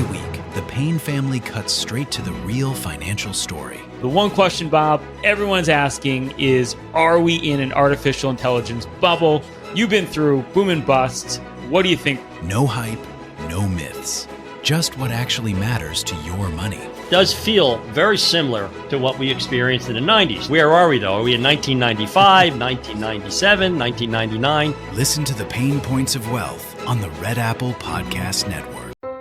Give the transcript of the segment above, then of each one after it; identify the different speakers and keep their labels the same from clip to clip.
Speaker 1: Every week, the Payne family cuts straight to the real financial story.
Speaker 2: The one question, Bob, everyone's asking is, are we in an artificial intelligence bubble? You've been through boom and bust. What do you think?
Speaker 1: No hype, no myths. Just what actually matters to your money.
Speaker 3: Does feel very similar to what we experienced in the 90s. Where are we, though? Are we in 1995, 1997, 1999?
Speaker 1: Listen to the Pain Points of Wealth on the Red Apple Podcast Network.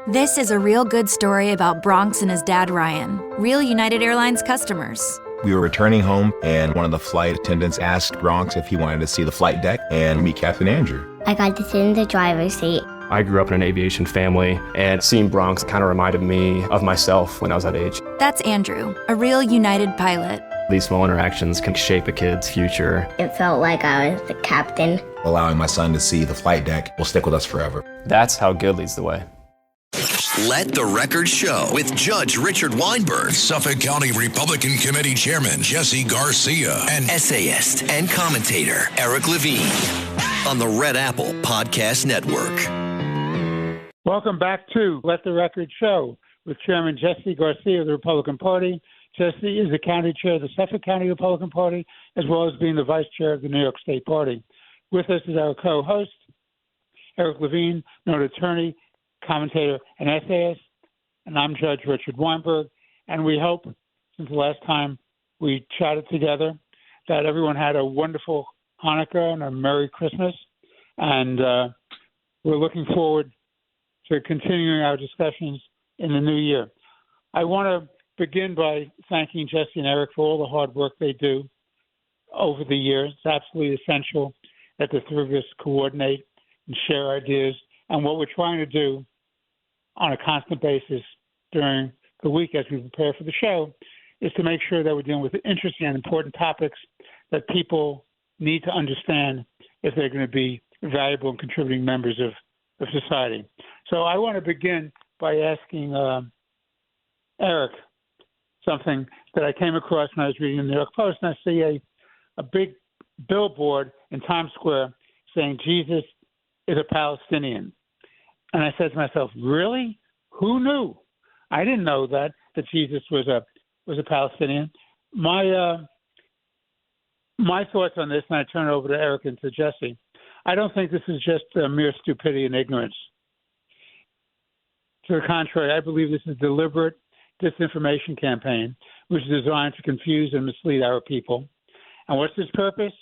Speaker 4: This is a real good story about Bronx and his dad, Ryan, real United Airlines customers.
Speaker 5: We were returning home, and one of the flight attendants asked Bronx if he wanted to see the flight deck and meet Captain Andrew.
Speaker 6: I got to sit in the driver's seat.
Speaker 7: I grew up in an aviation family, and seeing Bronx kind of reminded me of myself when I was that age.
Speaker 4: That's Andrew, a real United pilot.
Speaker 7: These small interactions can shape a kid's future.
Speaker 6: It felt like I was the captain.
Speaker 5: Allowing my son to see the flight deck will stick with us forever.
Speaker 7: That's how good leads the way.
Speaker 8: Let the Record Show with Judge Richard Weinberg, Suffolk County Republican Committee Chairman Jesse Garcia, and essayist and commentator Eric Levine on the Red Apple Podcast Network.
Speaker 9: Welcome back to Let the Record Show with Chairman Jesse Garcia of the Republican Party. Jesse is the county chair of the Suffolk County Republican Party, as well as being the vice chair of the New York State Party. With us is our co-host, Eric Levine, known attorney, commentator, and essayist, and I'm Judge Richard Weinberg, and we hope, since the last time we chatted together, that everyone had a wonderful Hanukkah and a Merry Christmas, and we're looking forward to continuing our discussions in the new year. I want to begin by thanking Jesse and Eric for all the hard work they do over the years. It's absolutely essential that the three of us coordinate and share ideas. And what we're trying to do on a constant basis during the week as we prepare for the show is to make sure that we're dealing with interesting and important topics that people need to understand if they're going to be valuable and contributing members of society. So I want to begin by asking Eric something that I came across when I was reading the New York Post, and I see a big billboard in Times Square saying Jesus is a Palestinian. And I said to myself, really? Who knew? I didn't know that Jesus was a Palestinian. My thoughts on this, and I turn it over to Eric and to Jesse. I don't think this is just mere stupidity and ignorance. To the contrary, I believe this is a deliberate disinformation campaign, which is designed to confuse and mislead our people. And what's its purpose?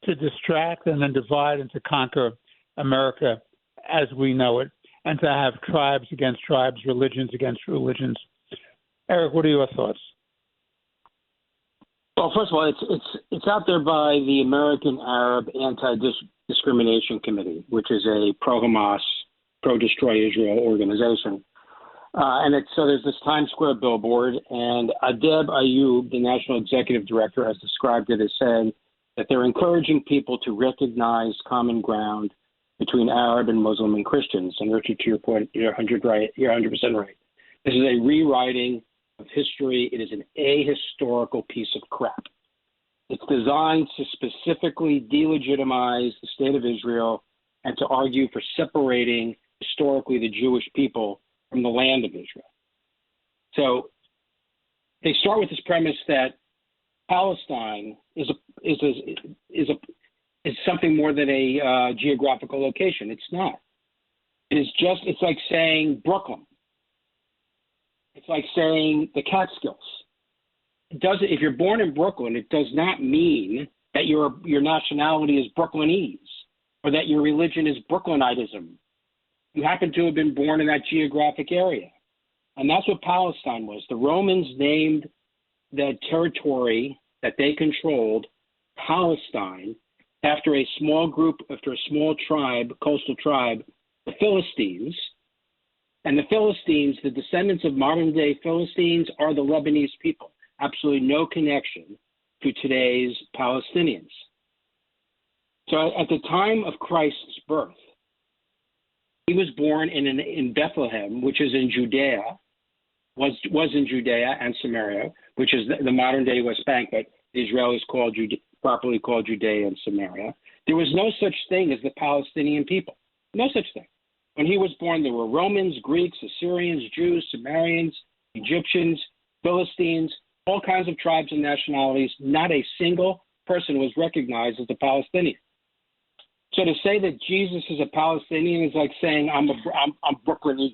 Speaker 9: To distract and then divide and to conquer America as we know it, and to have tribes against tribes, religions against religions. Eric, what are your thoughts?
Speaker 10: Well, first of all, it's out there by the American Arab Anti-Discrimination Committee, which is a pro-Hamas, pro-destroy Israel organization. So there's this Times Square billboard, and Adeb Ayub, the national executive director, has described it as saying that they're encouraging people to recognize common ground between Arab and Muslim and Christians. And Richard, to your point, you're 100% right. This is a rewriting of history. It is an ahistorical piece of crap. It's designed to specifically delegitimize the state of Israel and to argue for separating historically the Jewish people from the land of Israel. So they start with this premise that Palestine is something more than a geographical location. It's not. It's like saying Brooklyn. It's like saying the Catskills. If you're born in Brooklyn, it does not mean that your nationality is Brooklynese or that your religion is Brooklynitism. You happen to have been born in that geographic area. And that's what Palestine was. The Romans named the territory that they controlled Palestine after a small tribe, coastal tribe, the Philistines. And the Philistines, the descendants of modern-day Philistines, are the Lebanese people. Absolutely no connection to today's Palestinians. So at the time of Christ's birth, he was born in Bethlehem, which is in Judea, was in Judea and Samaria, which is the modern-day West Bank, but the Israelis properly called Judea and Samaria. There was no such thing as the Palestinian people. No such thing. When he was born, there were Romans, Greeks, Assyrians, Jews, Sumerians, Egyptians, Philistines, all kinds of tribes and nationalities. Not a single person was recognized as a Palestinian. So to say that Jesus is a Palestinian is like saying I'm Brooklynese.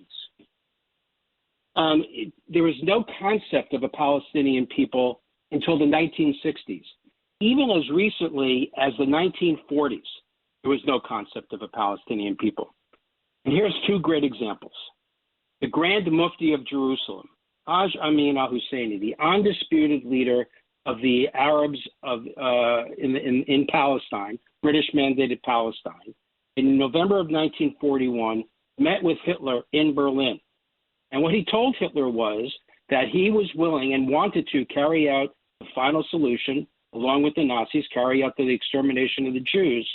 Speaker 10: There was no concept of a Palestinian people until the 1960s. Even as recently as the 1940s, there was no concept of a Palestinian people. And here's two great examples. The Grand Mufti of Jerusalem, Haj Amin al-Husseini, the undisputed leader of the Arabs in Palestine, British-mandated Palestine, in November of 1941, met with Hitler in Berlin. And what he told Hitler was that he was willing and wanted to carry out the final solution, along with the Nazis, carry out the extermination of the Jews.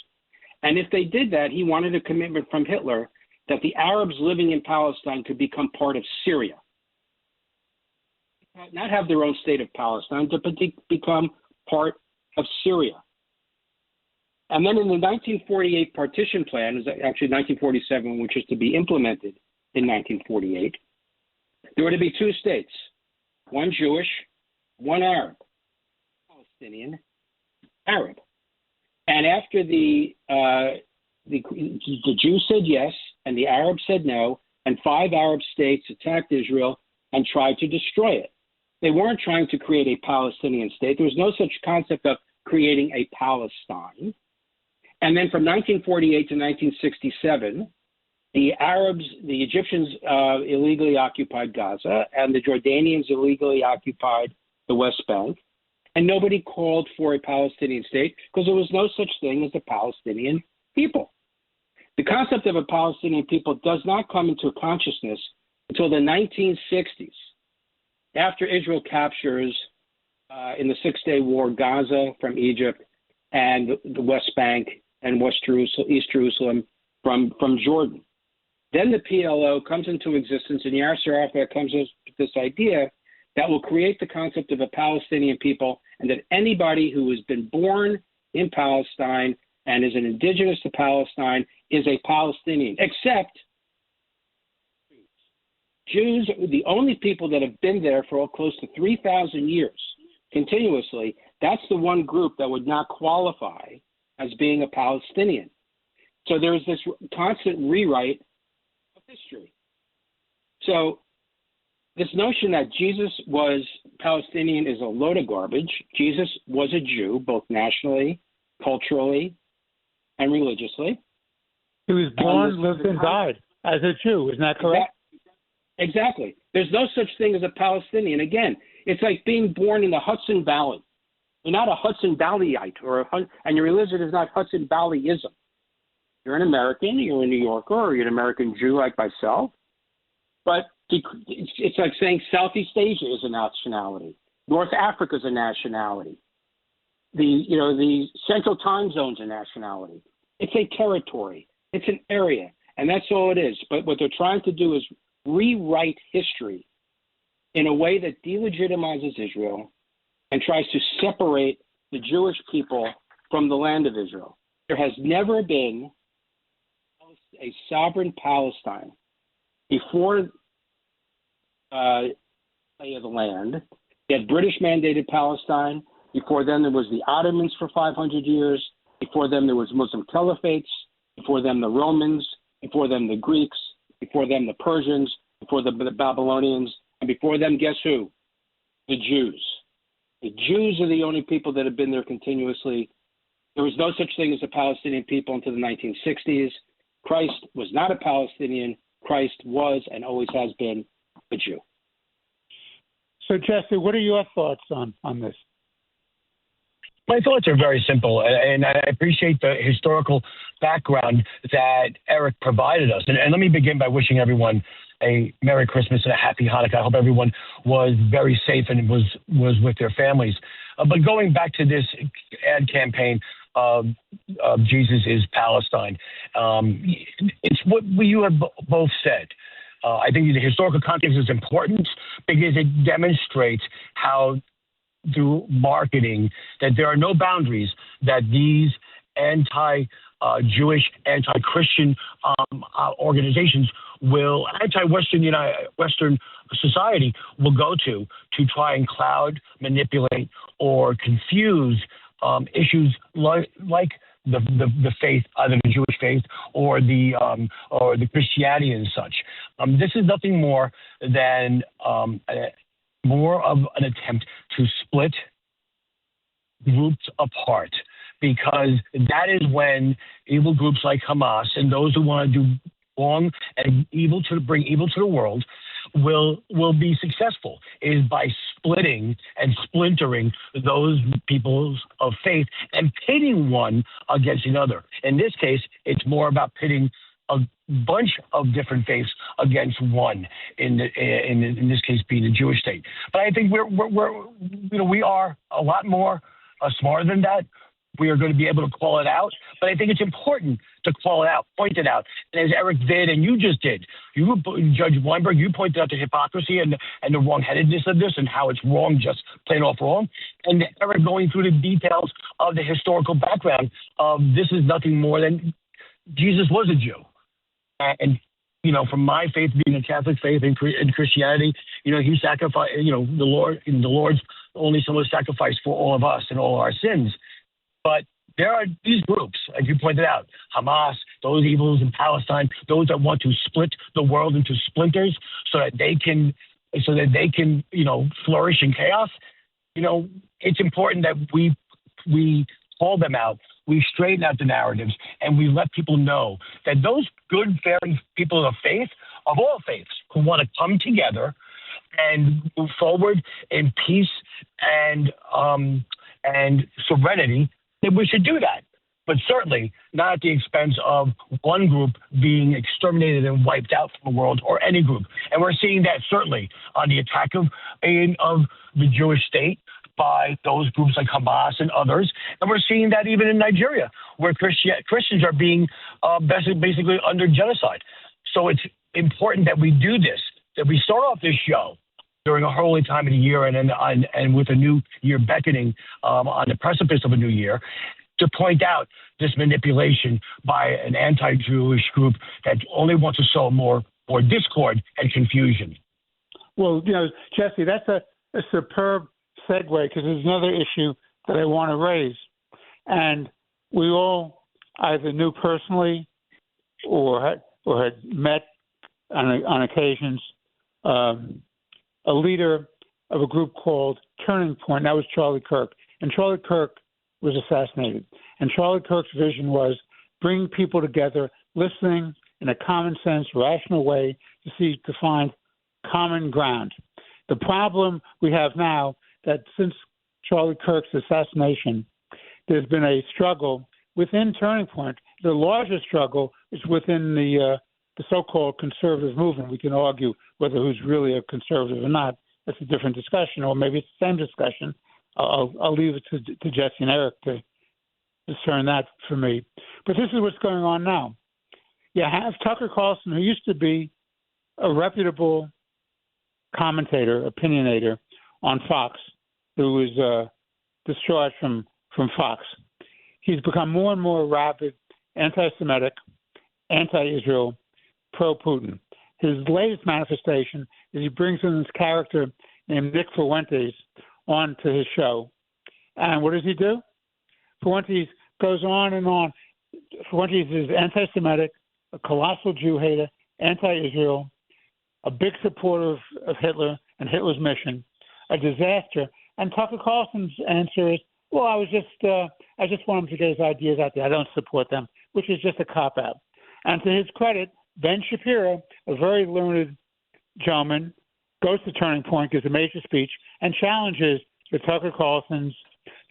Speaker 10: And if they did that, he wanted a commitment from Hitler that the Arabs living in Palestine could become part of Syria. Not have their own state of Palestine, but become part of Syria. And then in the 1948 partition plan, it was actually 1947, which is to be implemented in 1948, there were to be two states, one Jewish, one Arab, Palestinian, Arab. And after the Jews said yes and the Arabs said no, and 5 Arab states attacked Israel and tried to destroy it. They weren't trying to create a Palestinian state. There was no such concept of creating a Palestine. And then from 1948 to 1967, the Arabs, the Egyptians illegally occupied Gaza, and the Jordanians illegally occupied the West Bank. And nobody called for a Palestinian state because there was no such thing as a Palestinian people. The concept of a Palestinian people does not come into consciousness until the 1960s, after Israel captures in the Six-Day War Gaza from Egypt and the West Bank and East Jerusalem from Jordan. Then the PLO comes into existence, and Yasser Arafat comes with this idea that will create the concept of a Palestinian people, and that anybody who has been born in Palestine and is an indigenous to Palestine is a Palestinian, except Jews, the only people that have been there for close to 3,000 years continuously. That's the one group that would not qualify as being a Palestinian. So there's this constant rewrite of history. So this notion that Jesus was Palestinian is a load of garbage. Jesus was a Jew, both nationally, culturally, and religiously.
Speaker 9: He was born, lived, and died as a Jew. Isn't that correct?
Speaker 10: Exactly. There's no such thing as a Palestinian. Again, it's like being born in the Hudson Valley. You're not a Hudson Valleyite, and your religion is not Hudson Valleyism. You're an American, you're a New Yorker, or you're an American Jew like myself. But it's like saying Southeast Asia is a nationality. North Africa is a nationality. The Central Time Zone's a nationality. It's a territory. It's an area. And that's all it is. But what they're trying to do is rewrite history in a way that delegitimizes Israel and tries to separate the Jewish people from the land of Israel. There has never been a sovereign Palestine before of the land. You had British-mandated Palestine. Before then, there was the Ottomans for 500 years. Before them, there was Muslim caliphates. Before them, the Romans. Before them, the Greeks. Before them, the Persians. Before them, the Babylonians. And before them, guess who? The Jews. The Jews are the only people that have been there continuously. There was no such thing as a Palestinian people until the 1960s. Christ was not a Palestinian. Christ was and always has been a Jew.
Speaker 9: So, Jesse, what are your thoughts on this?
Speaker 11: My thoughts are very simple, and I appreciate the historical background that Eric provided us. And let me begin by wishing everyone a Merry Christmas and a Happy Hanukkah. I hope everyone was very safe and was with their families. But going back to this ad campaign of Jesus is Palestine, it's what you have both said. I think the historical context is important because it demonstrates how, through marketing, that there are no boundaries, that these Jewish, anti-Christian organizations anti-Western Western society will go to try and cloud, manipulate, or confuse issues like the faith, either the Jewish faith or the Christianity and such. This is nothing more than more of an attempt to split groups apart, because that is when evil groups like Hamas and those who want to do wrong and bring evil to the world will be successful, is by splitting and splintering those peoples of faith and pitting one against another. In this case, it's more about pitting a bunch of different faiths against one. In this case, being the Jewish state. But I think we are a lot more smarter than that. We are going to be able to call it out, but I think it's important to call it out, point it out. And as Eric did, and you just did, Judge Weinberg, you pointed out the hypocrisy and the wrong-headedness of this and how it's wrong, just plain off wrong. And Eric going through the details of the historical background of this is nothing more than Jesus was a Jew. And, from my faith being a Catholic faith in Christianity, he sacrificed, the Lord's only son was sacrificed for all of us and all our sins. But there are these groups, as you pointed out, Hamas, those evils in Palestine, those that want to split the world into splinters so that they can, flourish in chaos. It's important that we call them out, we straighten out the narratives, and we let people know that those good, fair people of faith, of all faiths, who want to come together and move forward in peace and serenity, then we should do that. But certainly not at the expense of one group being exterminated and wiped out from the world, or any group. And we're seeing that certainly on the attack of the Jewish state by those groups like Hamas and others. And we're seeing that even in Nigeria, where Christians are being basically under genocide. So it's important that we do this, that we start off this show during a holy time of the year and with a new year beckoning on the precipice of a new year, to point out this manipulation by an anti-Jewish group that only wants to sow more discord and confusion.
Speaker 9: Well, Jesse, that's a superb segue, because there's another issue that I want to raise. And we all either knew personally or had met on occasions a leader of a group called Turning Point. That was Charlie Kirk. And Charlie Kirk was assassinated. And Charlie Kirk's vision was bring people together, listening in a common sense, rational way to find common ground. The problem we have now, that since Charlie Kirk's assassination, there's been a struggle within Turning Point. The larger struggle is within the so-called conservative movement. We can argue whether who's really a conservative or not. That's a different discussion, or maybe it's the same discussion. I'll leave it to Jesse and Eric to discern that for me. But this is what's going on now. You have Tucker Carlson, who used to be a reputable commentator, opinionator on Fox, who was discharged from Fox. He's become more and more rabid, anti-Semitic, anti-Israel, pro-Putin. His latest manifestation is he brings in this character named Nick Fuentes onto his show. And what does he do? Fuentes goes on and on. Fuentes is anti-Semitic, a colossal Jew hater, anti-Israel, a big supporter of Hitler and Hitler's mission, a disaster. And Tucker Carlson's answer is, well, I just want him to get his ideas out there. I don't support them, which is just a cop-out. And to his credit, Ben Shapiro, a very learned gentleman, goes to Turning Point, gives a major speech, and challenges the Tucker Carlsons,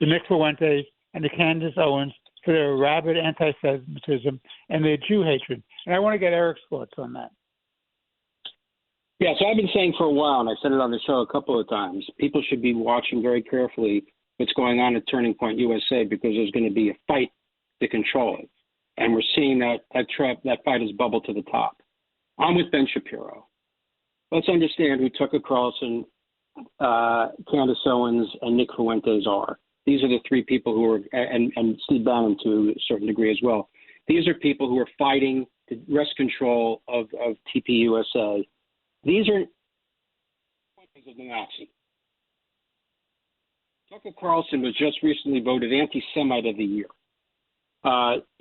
Speaker 9: the Nick Fuentes, and the Candace Owens for their rabid anti-Semitism and their Jew hatred. And I want to get Eric's thoughts on that.
Speaker 10: Yeah, so I've been saying for a while, and I said it on the show a couple of times, people should be watching very carefully what's going on at Turning Point USA, because there's going to be a fight to control it. And we're seeing that fight has bubbled to the top. I'm with Ben Shapiro. Let's understand who Tucker Carlson, Candace Owens, and Nick Fuentes are. These are the three people who are, and Steve Bannon to a certain degree as well. These are people who are fighting to wrest control of TPUSA. These are of the Nazi. Tucker Carlson was just recently voted anti-Semite of the year.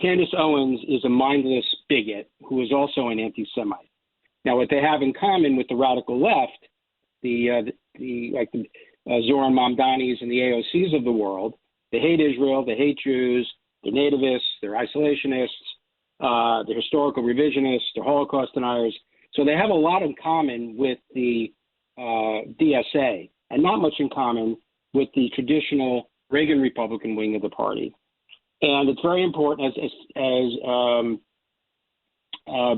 Speaker 10: Candace Owens is a mindless bigot who is also an anti-Semite. Now, what they have in common with the radical left, the Zoran Mamdanis and the AOCs of the world, they hate Israel, they hate Jews, they're nativists, they're isolationists, they're historical revisionists, they're Holocaust deniers. So they have a lot in common with the DSA, and not much in common with the traditional Reagan Republican wing of the party. And it's very important, as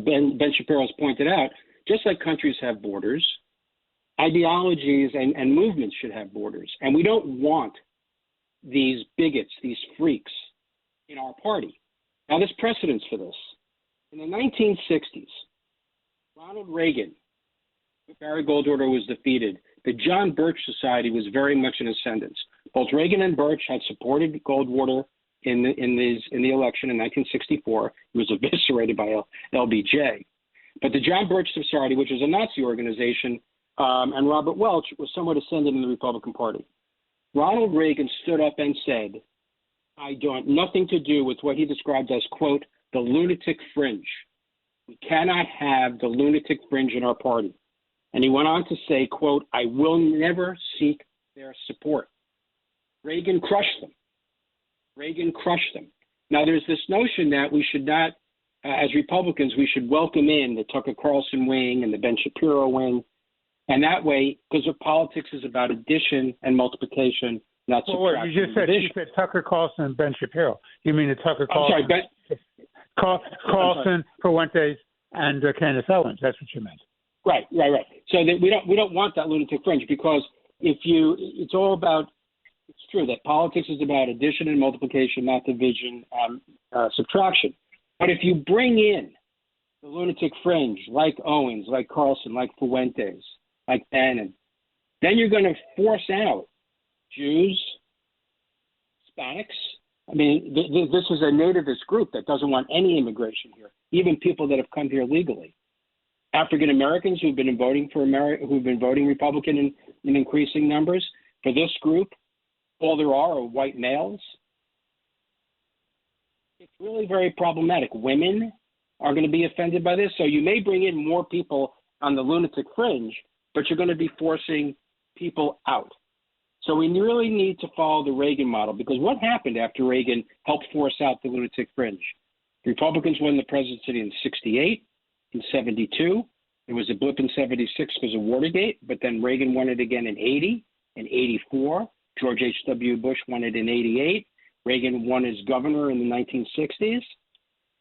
Speaker 10: Ben Shapiro has pointed out, just like countries have borders, ideologies and movements should have borders. And we don't want these bigots, these freaks in our party. Now, there's precedence for this. In the 1960s, Ronald Reagan, Barry Goldwater was defeated. The John Birch Society was very much in ascendance. Both Reagan and Birch had supported Goldwater in the election in 1964. He was eviscerated by LBJ. But the John Birch Society, which was a Nazi organization, and Robert Welch was somewhat ascendant in the Republican Party. Ronald Reagan stood up and said, I want nothing to do with what he described as, quote, the lunatic fringe. We cannot have the lunatic fringe in our party. And he went on to say, quote, I will never seek their support. Reagan crushed them. Reagan crushed them. Now, there's this notion that we should not, as Republicans, we should welcome in the Tucker Carlson wing and the Ben Shapiro wing. And that way, because of politics is about addition and multiplication, not subtraction.
Speaker 9: You just said Tucker Carlson and Ben Shapiro. You mean the Tucker Carlson, Carlson, Fuentes, and Candace Owens. That's what you meant.
Speaker 10: Right. So that we don't want that lunatic fringe, because it's all about. It's true that politics is about addition and multiplication, not division and subtraction. But if you bring in the lunatic fringe, like Owens, like Carlson, like Fuentes, like Bannon, then you're going to force out Jews, Hispanics. I mean, this is a nativist group that doesn't want any immigration here, even people that have come here legally. African Americans who've been voting who've been voting Republican in increasing numbers. For this group, all there are white males. It's really very problematic. Women are going to be offended by this. So you may bring in more people on the lunatic fringe, but you're going to be forcing people out. So we really need to follow the Reagan model, because what happened after Reagan helped force out the lunatic fringe? The Republicans won the presidency in 68, in 72. There was a blip in 76 because of Watergate, but then Reagan won it again in 80, in 84. George H.W. Bush won it in 88. Reagan won as governor in the 1960s.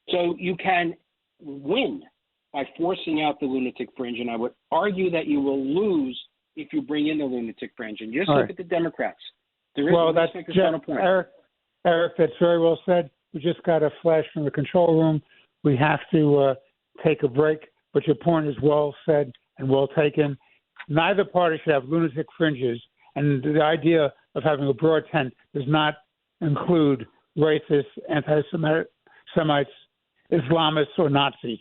Speaker 10: So you can win by forcing out the lunatic fringe, and I would argue that you will lose if you bring in the lunatic fringe. And just look at the Democrats.
Speaker 9: That's Eric, that's very well said. We just got a flash from the control room. We have to take a break, but your point is well said and well taken. Neither party should have lunatic fringes, and the idea of having a broad tent does not include racists, anti-Semites, Islamists, or Nazis.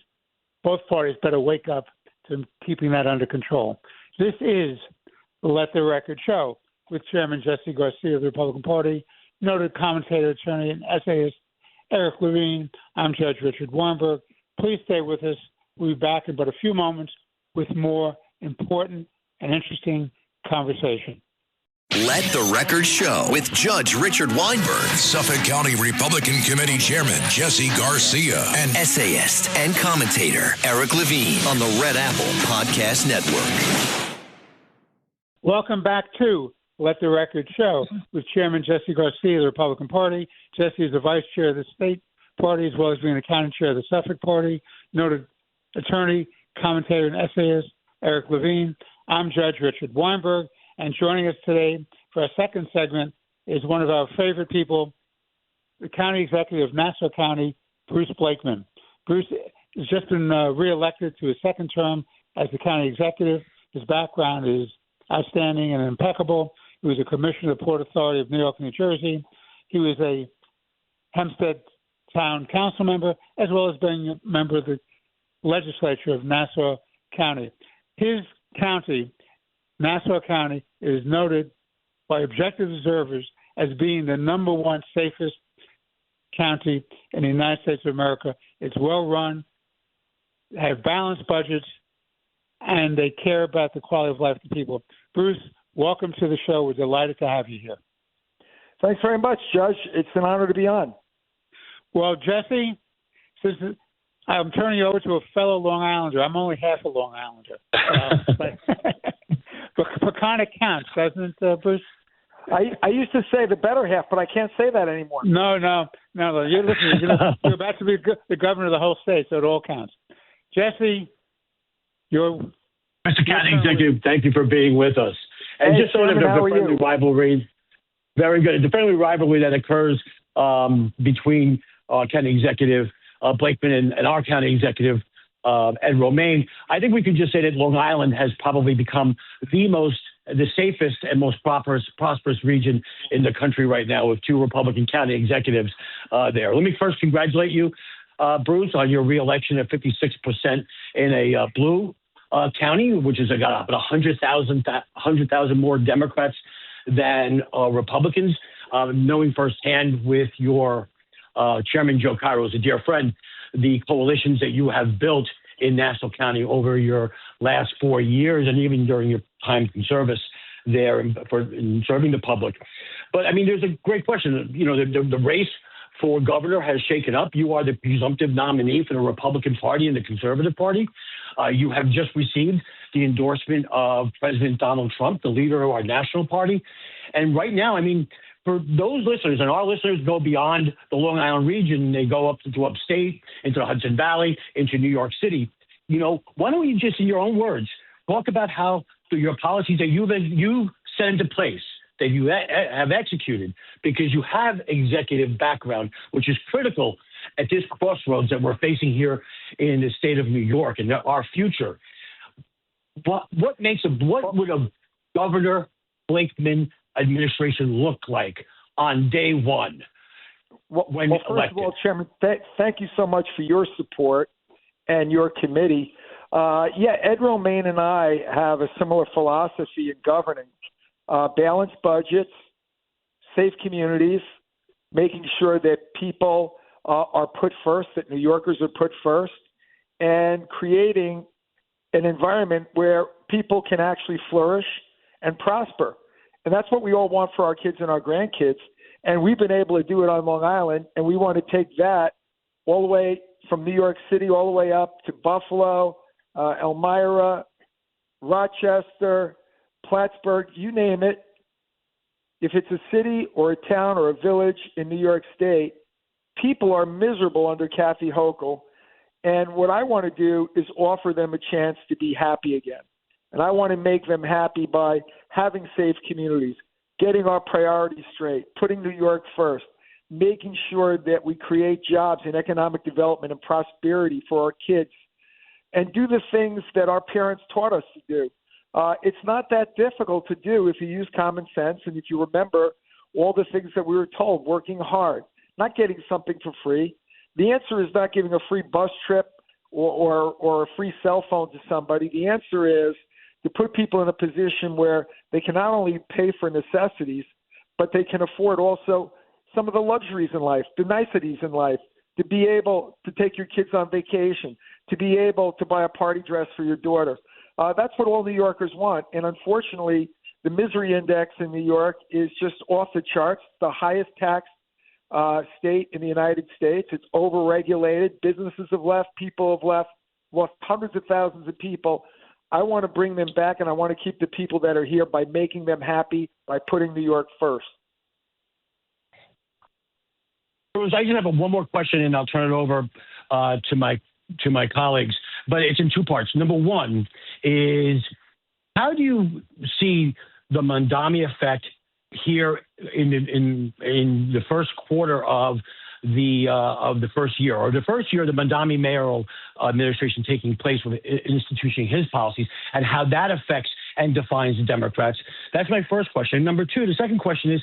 Speaker 9: Both parties better wake up to keeping that under control. This is Let the Record Show with Chairman Jesse Garcia of the Republican Party, noted commentator, attorney, and essayist Eric Levine. I'm Judge Richard Weinberg. Please stay with us. We'll be back in but a few moments with more important and interesting conversation.
Speaker 8: Let the Record Show with Judge Richard Weinberg, Suffolk County Republican Committee Chairman Jesse Garcia, and essayist and commentator Eric Levine on the Red Apple Podcast Network.
Speaker 9: Welcome back to Let the Record Show with Chairman Jesse Garcia of the Republican Party. Jesse is the vice chair of the state party, as well as being the county chair of the Suffolk Party. Noted attorney, commentator, and essayist Eric Levine. I'm Judge Richard Weinberg. And joining us today for our second segment is one of our favorite people, the county executive of Nassau County, Bruce Blakeman. Bruce has just been reelected to his second term as the county executive. His background is outstanding and impeccable. He was a commissioner of the Port Authority of New York and New Jersey. He was a Hempstead town council member, as well as being a member of the legislature of Nassau County. His county, Nassau County, is noted by objective observers as being the number one safest county in the United States of America. It's well run, have balanced budgets, and they care about the quality of life of the people. Bruce, welcome to the show. We're delighted to have you here.
Speaker 12: Thanks very much, Judge. It's an honor to be on.
Speaker 9: Well, Jesse, since I'm turning you over to a fellow Long Islander. I'm only half a Long Islander. But kind of counts, doesn't it, Bruce?
Speaker 12: I used to say the better half, but I can't say that anymore.
Speaker 9: No. You're about to be the governor of the whole state, so it all counts. Jesse,
Speaker 11: Mr. County Executive, thank you for being with us. And
Speaker 12: hey,
Speaker 11: just sort of the friendly rivalry, very good. The friendly rivalry that occurs between County Executive Blakeman and our County Executive Ed Romaine, I think we could just say that Long Island has probably become the safest and most prosperous region in the country right now, with 2 Republican county executives there. Let me first congratulate you, Bruce, on your reelection at 56% in a blue county, which has got about 100,000 more Democrats than Republicans. Knowing firsthand with your Chairman Joe Cairo, is a dear friend, the coalitions that you have built in Nassau County over your last 4 years, and even during your time in service there in serving the public. But I mean, there's a great question. You know, the race for governor has shaken up. You are the presumptive nominee for the Republican Party and the Conservative Party. You have just received the endorsement of President Donald Trump, the leader of our national party. And right now, I mean, for those listeners, and our listeners go beyond the Long Island region, they go up to upstate, into the Hudson Valley, into New York City. You know, why don't you just, in your own words, talk about how your policies that you set into place, that you have executed, because you have executive background, which is critical at this crossroads that we're facing here in the state of New York and our future. What would a Governor Blakeman administration look like on day one when
Speaker 12: first
Speaker 11: elected?
Speaker 12: of all, Chairman, thank you so much for your support and your committee. Ed Romaine and I have a similar philosophy in governing. Balanced budgets, safe communities, making sure that people are put first, that New Yorkers are put first, and creating an environment where people can actually flourish and prosper. And that's what we all want for our kids and our grandkids. And we've been able to do it on Long Island, and we want to take that all the way from New York City all the way up to Buffalo, Elmira, Rochester, Plattsburgh, you name it. If it's a city or a town or a village in New York State, people are miserable under Kathy Hochul. And what I want to do is offer them a chance to be happy again. And I want to make them happy by having safe communities, getting our priorities straight, putting New York first, making sure that we create jobs and economic development and prosperity for our kids, and do the things that our parents taught us to do. It's not that difficult to do if you use common sense and if you remember all the things that we were told, working hard, not getting something for free. The answer is not giving a free bus trip or a free cell phone to somebody. The answer is to put people in a position where they can not only pay for necessities, but they can afford also some of the luxuries in life, the niceties in life, to be able to take your kids on vacation, to be able to buy a party dress for your daughter. That's what all New Yorkers want. And unfortunately, the misery index in New York is just off the charts, the highest taxed state in the United States. It's overregulated. Businesses have left. People have left. Lost hundreds of thousands of people. I want to bring them back, and I want to keep the people that are here by making them happy, by putting New York first.
Speaker 11: I just have one more question, and I'll turn it over to my colleagues. But it's in 2 parts. Number one is, how do you see the Mondami effect here in the first quarter of the first year, or the first year of the Mondami mayoral administration taking place with instituting his policies, and how that affects and defines the Democrats? That's my first question. Number two, the second question is,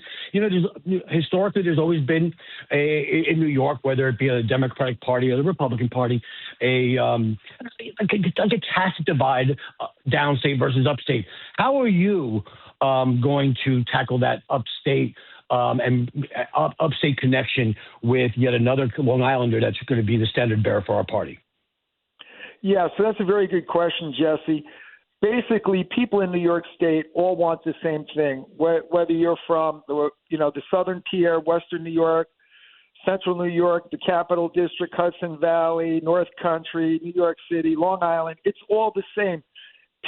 Speaker 11: historically, there's always been in New York, whether it be the Democratic Party or the Republican Party, a tacit divide, downstate versus upstate. How are you going to tackle that upstate upstate connection with yet another Long Islander that's going to be the standard bearer for our party?
Speaker 12: Yeah, so that's a very good question, Jesse. Basically, people in New York State all want the same thing. Whether you're from the Southern Tier, Western New York, Central New York, the Capital District, Hudson Valley, North Country, New York City, Long Island, it's all the same.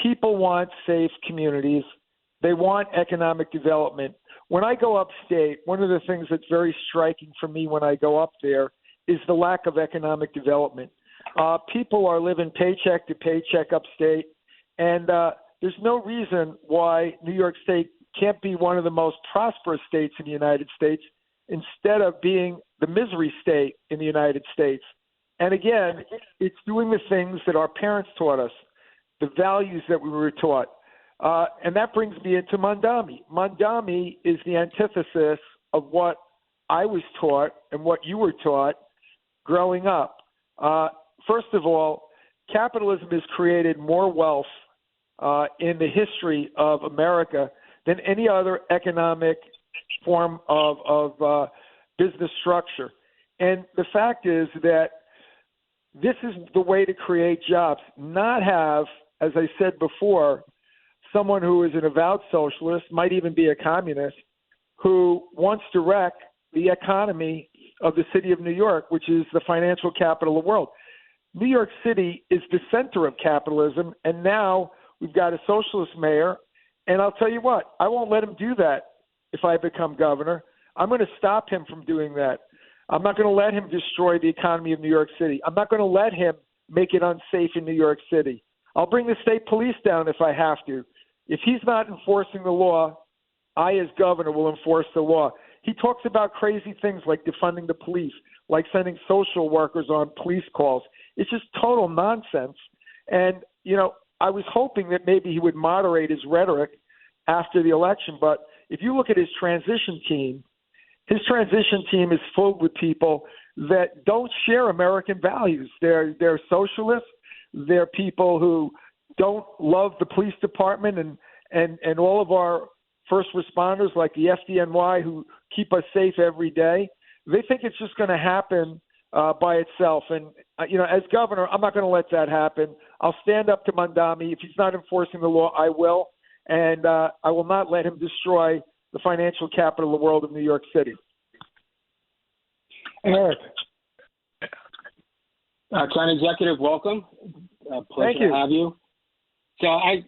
Speaker 12: People want safe communities. They want economic development. When I go upstate, one of the things that's very striking for me when I go up there is the lack of economic development. People are living paycheck to paycheck upstate, and there's no reason why New York State can't be one of the most prosperous states in the United States instead of being the misery state in the United States. And again, it's doing the things that our parents taught us, the values that we were taught. And that brings me into Mondami. Mondami is the antithesis of what I was taught and what you were taught growing up. First of all, capitalism has created more wealth in the history of America than any other economic form of business structure. And the fact is that this is the way to create jobs, not have, as I said before, someone who is an avowed socialist, might even be a communist, who wants to wreck the economy of the city of New York, which is the financial capital of the world. New York City is the center of capitalism, and now we've got a socialist mayor, and I'll tell you what, I won't let him do that if I become governor. I'm going to stop him from doing that. I'm not going to let him destroy the economy of New York City. I'm not going to let him make it unsafe in New York City. I'll bring the state police down if I have to. If he's not enforcing the law, I, as governor, will enforce the law. He talks about crazy things like defunding the police, like sending social workers on police calls. It's just total nonsense. And, I was hoping that maybe he would moderate his rhetoric after the election. But if you look at his transition team is filled with people that don't share American values. They're socialists. They're people who don't love the police department and all of our first responders like the FDNY who keep us safe every day. They think it's just going to happen by itself. And, as governor, I'm not going to let that happen. I'll stand up to Mondami. If he's not enforcing the law, I will. And I will not let him destroy the financial capital of the world of New York City.
Speaker 10: Eric. Town Executive, welcome. Pleasure to have you. So I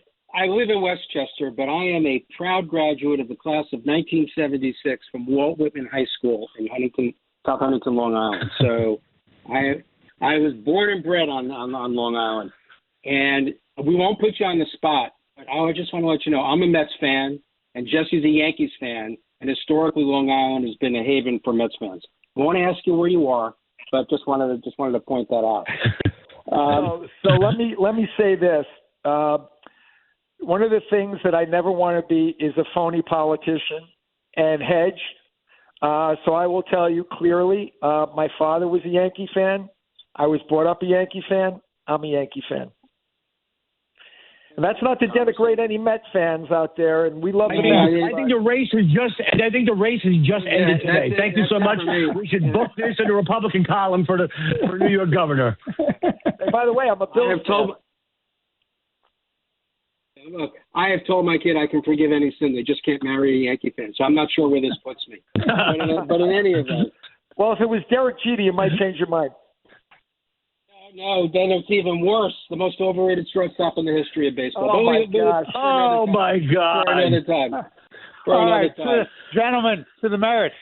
Speaker 10: live in Westchester, but I am a proud graduate of the class of 1976 from Walt Whitman High School in South Huntington, Long Island. So I was born and bred on Long Island. And we won't put you on the spot, but I just want to let you know I'm a Mets fan, and Jesse's a Yankees fan, and historically Long Island has been a haven for Mets fans. I won't ask you where you are, but just wanted to point that out.
Speaker 12: So let me say this. One of the things that I never want to be is a phony politician and hedge. So I will tell you clearly, my father was a Yankee fan. I was brought up a Yankee fan. I'm a Yankee fan. And that's not to denigrate any Met fans out there, and we love the Mets.
Speaker 11: I think the race has just ended today. Thank you so much. We should book this in the Republican column for New York governor.
Speaker 12: And by the way, I'm a Bills fan.
Speaker 10: Look, I have told my kid I can forgive any sin. They just can't marry a Yankee fan. So I'm not sure where this puts me. But in any event.
Speaker 12: Well, if it was Derek Jeter, you might change your mind.
Speaker 10: No, then it's even worse. The most overrated shortstop in the history of baseball.
Speaker 12: Oh, my gosh.
Speaker 11: Oh, my God.
Speaker 10: For another time.
Speaker 12: All right, gentlemen, to the merits.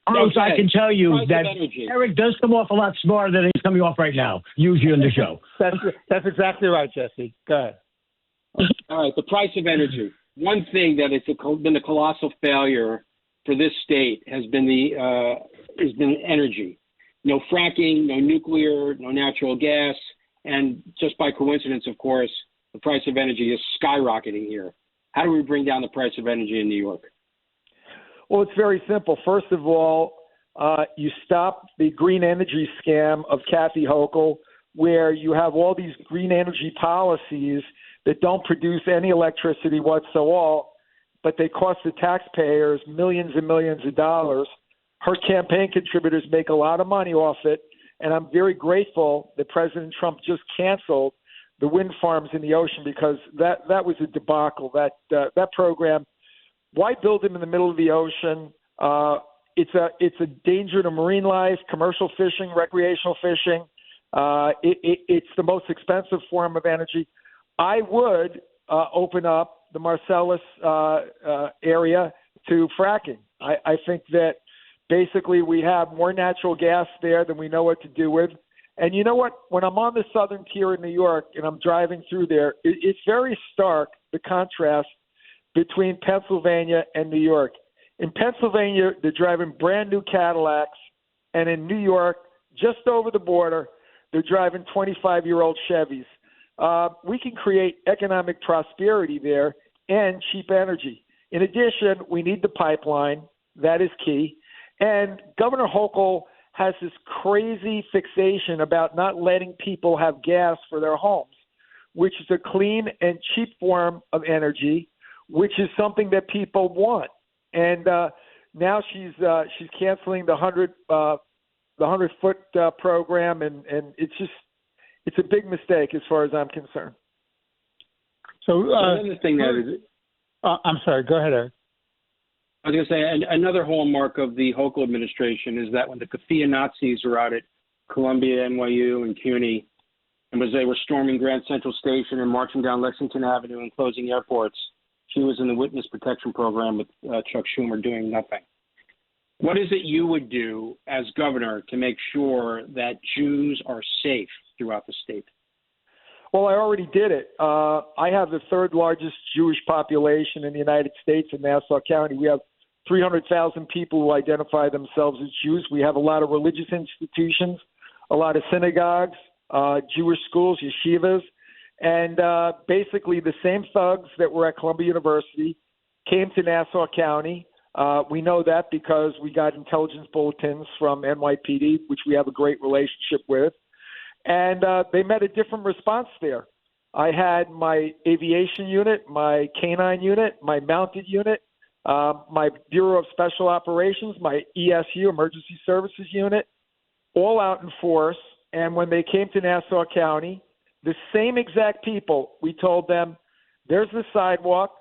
Speaker 11: Bruce, I can tell you that Eric does come off a lot smarter than he's coming off right now, usually on the show.
Speaker 12: That's exactly right, Jesse. Go ahead.
Speaker 10: All right, the price of energy. One thing that it's been a colossal failure for this state has been energy. No fracking, no nuclear, no natural gas, and just by coincidence, of course, The price of energy is skyrocketing here. How do we bring down the price of energy in New York?
Speaker 12: Well, it's very simple. First of all, you stop the green energy scam of Kathy Hochul, where you have all these green energy policies that don't produce any electricity whatsoever, but they cost the taxpayers millions and millions of dollars. Her campaign contributors make a lot of money off it, and I'm very grateful that President Trump just canceled the wind farms in the ocean, because that was a debacle. That program, why build them in the middle of the ocean? It's a danger to marine life, commercial fishing, recreational fishing. It's the most expensive form of energy. I would open up the Marcellus area to fracking. I think that basically we have more natural gas there than we know what to do with. And you know what? When I'm on the southern tier in New York and I'm driving through there, it's very stark, the contrast between Pennsylvania and New York. In Pennsylvania, they're driving brand new Cadillacs, and in New York, just over the border, they're driving 25-year-old Chevys. We can create economic prosperity there and cheap energy. In addition, we need the pipeline. That is key. And Governor Hochul has this crazy fixation about not letting people have gas for their homes, which is a clean and cheap form of energy, which is something that people want. And now she's canceling the 100-foot program, and it's a big mistake as far as I'm concerned.
Speaker 9: So
Speaker 10: another thing that is,
Speaker 9: I'm sorry. Go ahead, Eric.
Speaker 10: I was going to say another hallmark of the Hochul administration is that when the Kafia Nazis were out at Columbia, NYU, and CUNY, and as they were storming Grand Central Station and marching down Lexington Avenue and closing airports, she was in the witness protection program with Chuck Schumer doing nothing. What is it you would do as governor to make sure that Jews are safe throughout the state?
Speaker 12: Well, I already did it. I have the third largest Jewish population in the United States in Nassau County. We have 300,000 people who identify themselves as Jews. We have a lot of religious institutions, a lot of synagogues, Jewish schools, yeshivas, and basically the same thugs that were at Columbia University came to Nassau County. We know that because we got intelligence bulletins from NYPD, which we have a great relationship with, and they met a different response there. I had my aviation unit, my canine unit, my mounted unit, my Bureau of Special Operations, my ESU, Emergency Services Unit, all out in force. And when they came to Nassau County, the same exact people, we told them, there's the sidewalk,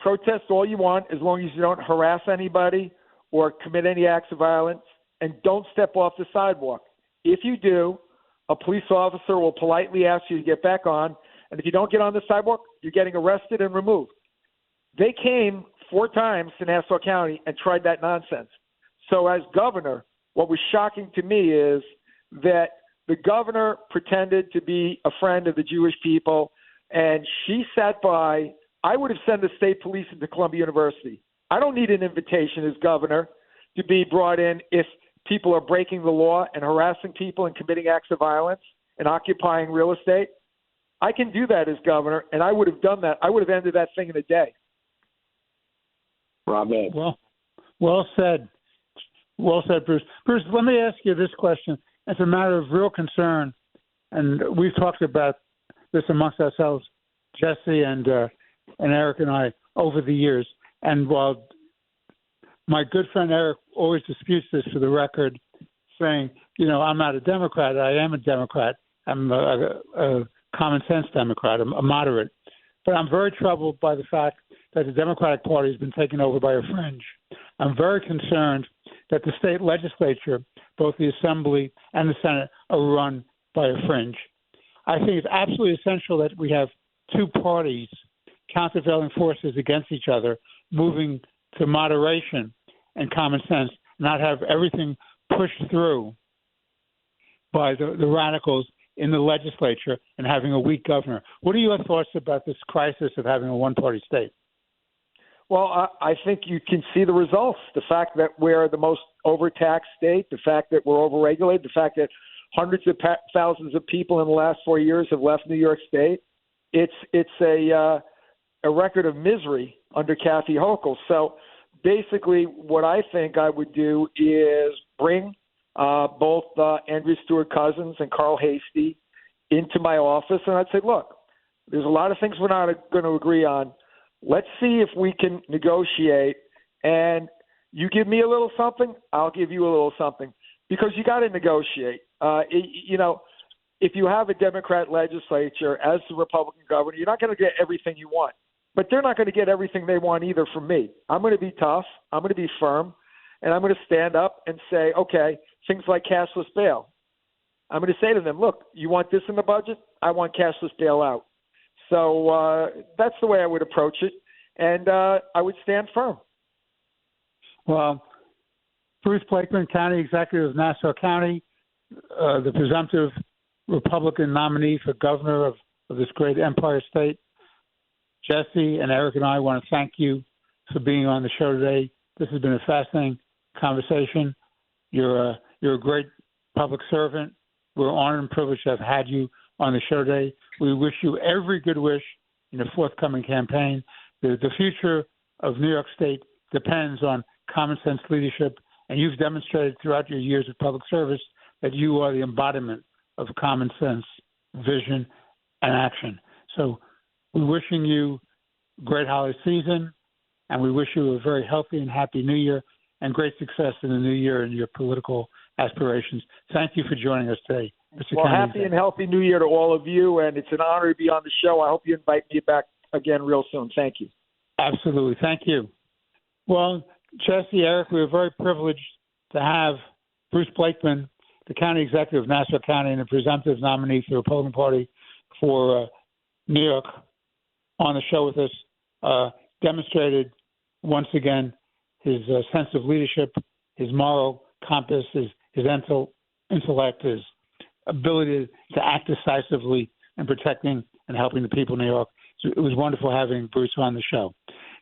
Speaker 12: protest all you want as long as you don't harass anybody or commit any acts of violence, and don't step off the sidewalk. If you do, a police officer will politely ask you to get back on, and if you don't get on the sidewalk, you're getting arrested and removed. They came 4 times to Nassau County and tried that nonsense. So as governor, what was shocking to me is that the governor pretended to be a friend of the Jewish people, and she sat by. I would have sent the state police into Columbia University. I don't need an invitation as governor to be brought in if people are breaking the law and harassing people and committing acts of violence and occupying real estate. I can do that as governor, and I would have done that. I would have ended that thing in a day.
Speaker 10: Rob Ed.
Speaker 9: Well said. Well said, Bruce. Bruce, let me ask you this question. It's a matter of real concern, and we've talked about this amongst ourselves, Jesse and Eric and I, over the years. And while my good friend Eric always disputes this for the record, saying, I'm not a Democrat. I am a Democrat. I'm a common sense Democrat. I'm a moderate. But I'm very troubled by the fact that the Democratic Party has been taken over by a fringe. I'm very concerned that the state legislature, both the Assembly and the Senate, are run by a fringe. I think it's absolutely essential that we have 2 parties, countervailing forces against each other, moving to moderation and common sense, not have everything pushed through by the radicals in the legislature and having a weak governor. What are your thoughts about this crisis of having a one-party state?
Speaker 12: Well, I think you can see the results. The fact that we're the most overtaxed state, the fact that we're overregulated, the fact that hundreds of thousands of people in the last 4 years have left New York State. it's a record of misery under Kathy Hochul. So basically, what I think I would do is bring both Andrew Stewart Cousins and Carl Hastie into my office, and I'd say, look, there's a lot of things we're not going to agree on. Let's see if we can negotiate, and you give me a little something, I'll give you a little something, because you got to negotiate. If you have a Democrat legislature as the Republican governor, you're not going to get everything you want. But they're not going to get everything they want either from me. I'm going to be tough. I'm going to be firm. And I'm going to stand up and say, okay, things like cashless bail. I'm going to say to them, look, you want this in the budget? I want cashless bail out. So that's the way I would approach it. And I would stand firm.
Speaker 9: Well, Bruce Blakeman, County Executive of Nassau County, the presumptive Republican nominee for governor of this great Empire State. Jesse and Eric and I want to thank you for being on the show today. This has been a fascinating conversation. You're a great public servant. We're honored and privileged to have had you on the show today. We wish you every good wish in the forthcoming campaign. The future of New York State depends on common sense leadership, and you've demonstrated throughout your years of public service that you are the embodiment of common sense, vision, and action. So we're wishing you a great holiday season, and we wish you a very healthy and happy New Year and great success in the new year in your political aspirations. Thank you for joining us today, Mr.
Speaker 12: Well,
Speaker 9: County
Speaker 12: happy and healthy New Year to all of you, and it's an honor to be on the show. I hope you invite me back again real soon. Thank you.
Speaker 9: Absolutely. Thank you. Well, Jesse, Eric, we are very privileged to have Bruce Blakeman, the County Executive of Nassau County and the presumptive nominee for the Republican Party for New York, on the show with us, demonstrated once again his sense of leadership, his moral compass, his intellect, his ability to act decisively in protecting and helping the people of New York. So it was wonderful having Bruce on the show.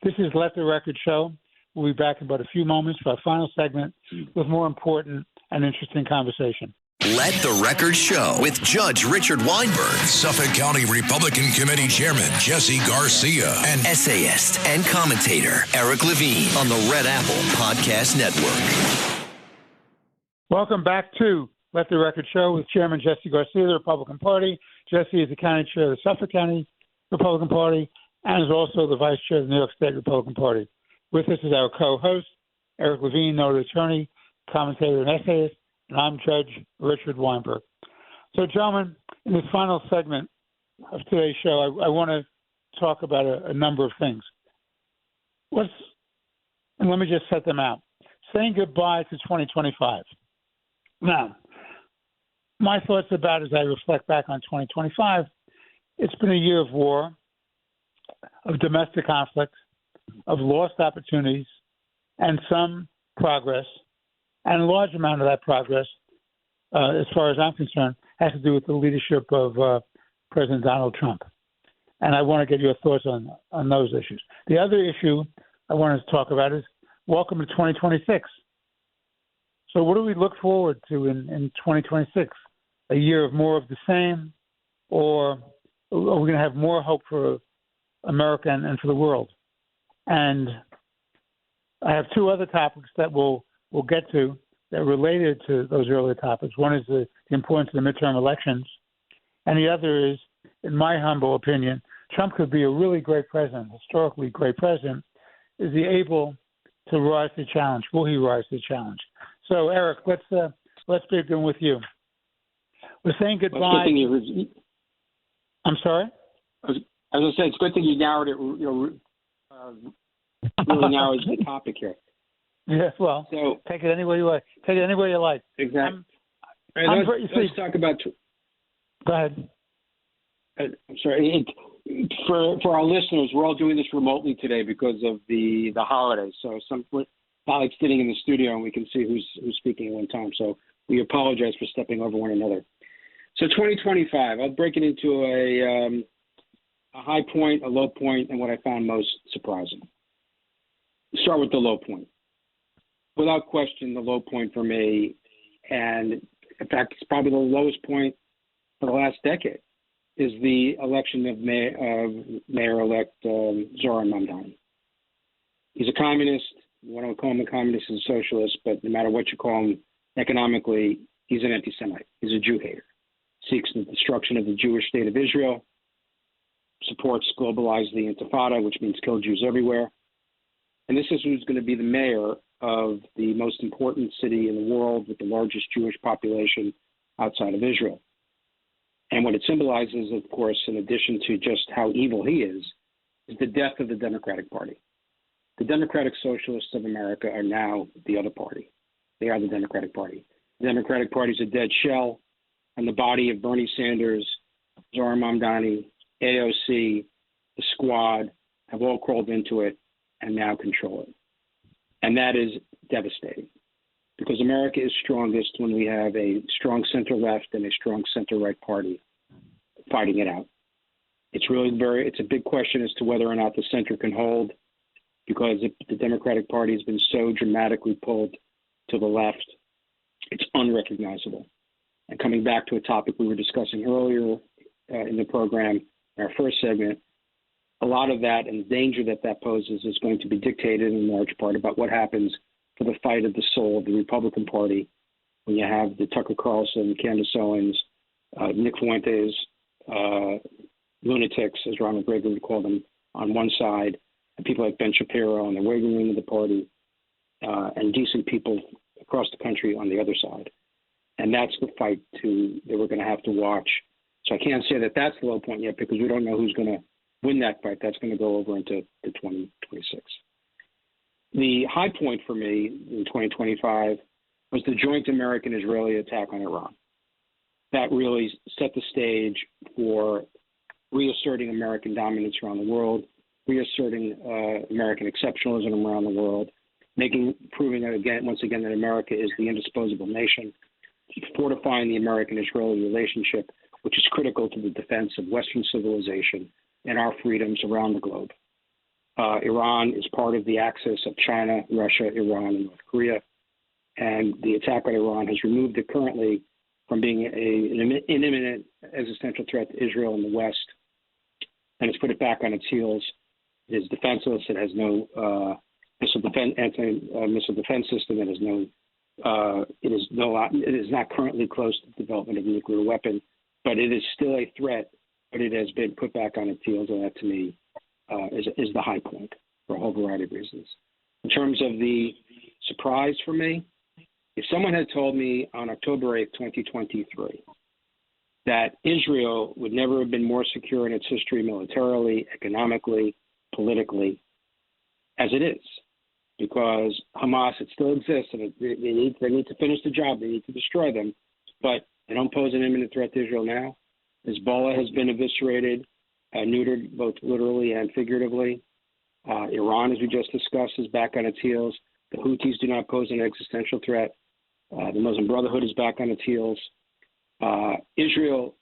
Speaker 9: This is Let the Record Show. We'll be back in about a few moments for our final segment with more important and interesting conversation.
Speaker 8: Let the Record Show with Judge Richard Weinberg, Suffolk County Republican Committee Chairman Jesse Garcia, and essayist and commentator Eric Levine on the Red Apple Podcast Network.
Speaker 9: Welcome back to Let the Record Show with Chairman Jesse Garcia of the Republican Party. Jesse is the County Chair of the Suffolk County Republican Party and is also the Vice Chair of the New York State Republican Party. With us is our co-host, Eric Levine, noted attorney, commentator, and essayist, and I'm Judge Richard Weinberg. So, gentlemen, in this final segment of today's show, I want to talk about a number of things. And let me just set them out. Saying goodbye to 2025. Now, my thoughts about as I reflect back on 2025, it's been a year of war, of domestic conflict, of lost opportunities, and some progress. And a large amount of that progress, as far as I'm concerned, has to do with the leadership of President Donald Trump. And I want to get your thoughts on those issues. The other issue I wanted to talk about is welcome to 2026. So what do we look forward to in 2026? A year of more of the same, or are we going to have more hope for America and for the world? And I have two other topics that we'll get to that are related to those earlier topics. One is the importance of the midterm elections, and the other is, in my humble opinion, Trump could be a really great president, historically great president. Is he able to rise to the challenge? Will he rise to the challenge? So, Eric, let's begin with you. We're saying goodbye. I'm sorry?
Speaker 10: I was going to say, it's a good thing you narrowed it, really narrows the topic here.
Speaker 9: Yes, well, so, take it any way you like. Take it any way you like.
Speaker 10: Exactly. Let's talk about.
Speaker 9: Go ahead.
Speaker 10: I'm sorry. For our listeners, we're all doing this remotely today because of the holidays. So we're not like sitting in the studio and we can see who's speaking at one time. So we apologize for stepping over one another. So 2025, I'll break it into a high point, a low point, and what I found most surprising. Start with the low point. Without question, the low point for me, and in fact, it's probably the lowest point for the last decade, is the election of Mayor-elect Zoran Mamdani. He's a communist. I don't call him a communist, he's a socialist, but no matter what you call him economically, he's an anti-Semite. He's a Jew hater. Seeks the destruction of the Jewish state of Israel, supports globalize the Intifada, which means kill Jews everywhere. And this is who's going to be the mayor of the most important city in the world with the largest Jewish population outside of Israel. And what it symbolizes, of course, in addition to just how evil he is the death of the Democratic Party. The Democratic Socialists of America are now the other party. They are the Democratic Party. The Democratic Party is a dead shell, and the body of Bernie Sanders, Zoran Mamdani, AOC, the Squad have all crawled into it and now control it. And that is devastating because America is strongest when we have a strong center-left and a strong center-right party fighting it out. It's a big question as to whether or not the center can hold, because the Democratic Party has been so dramatically pulled to the left, it's unrecognizable. And coming back to a topic we were discussing earlier in the program, in our first segment, a lot of that and the danger that poses is going to be dictated in large part about what happens for the fight of the soul of the Republican Party when you have the Tucker Carlson, Candace Owens, Nick Fuentes, lunatics, as Ronald Reagan would call them, on one side, and people like Ben Shapiro on the waiting room of the party, and decent people across the country on the other side. And that's the fight that we're going to have to watch. So I can't say that that's the low point yet because we don't know who's going to win that fight. That's going to go over into 2026. The high point for me in 2025 was the joint American-Israeli attack on Iran. That really set the stage for reasserting American dominance around the world, reasserting American exceptionalism around the world, proving once again that America is the indisposable nation, fortifying the American-Israeli relationship, which is critical to the defense of Western civilization and our freedoms around the globe. Iran is part of the axis of China, Russia, Iran, and North Korea, and the attack on Iran has removed it currently from being an imminent existential threat to Israel and the West, and it's put it back on its heels. It is defenseless. It has no missile defense system. It is not currently close to the development of a nuclear weapon, but it is still a threat. But it has been put back on its heels, and that to me is the high point for a whole variety of reasons. In terms of the surprise for me, if someone had told me on October 8th, 2023, that Israel would never have been more secure in its history militarily, economically, politically, as it is, because Hamas, it still exists, and they need to finish the job. They need to destroy them, but they don't pose an imminent threat to Israel now. Hezbollah has been eviscerated, neutered both literally and figuratively. Iran, as we just discussed, is back on its heels. The Houthis do not pose an existential threat. The Muslim Brotherhood is back on its heels. Israel